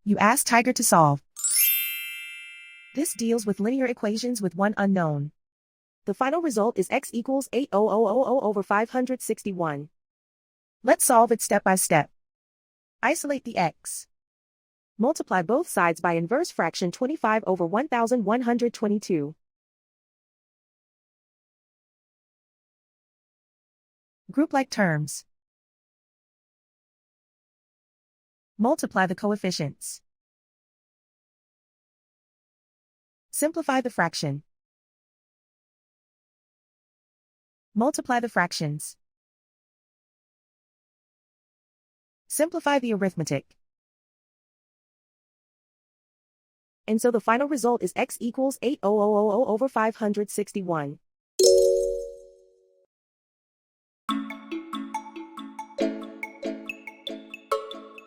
You ask Tiger to solve. This deals with linear equations with one unknown. The final result is x equals 80000 over 561. Let's solve it step by step. Isolate the x. Multiply both sides by inverse fraction 25 over 1122. Group like terms. Multiply the coefficients. Simplify the fraction. Multiply the fractions. Simplify the arithmetic. And so the final result is x equals 80000 over 561.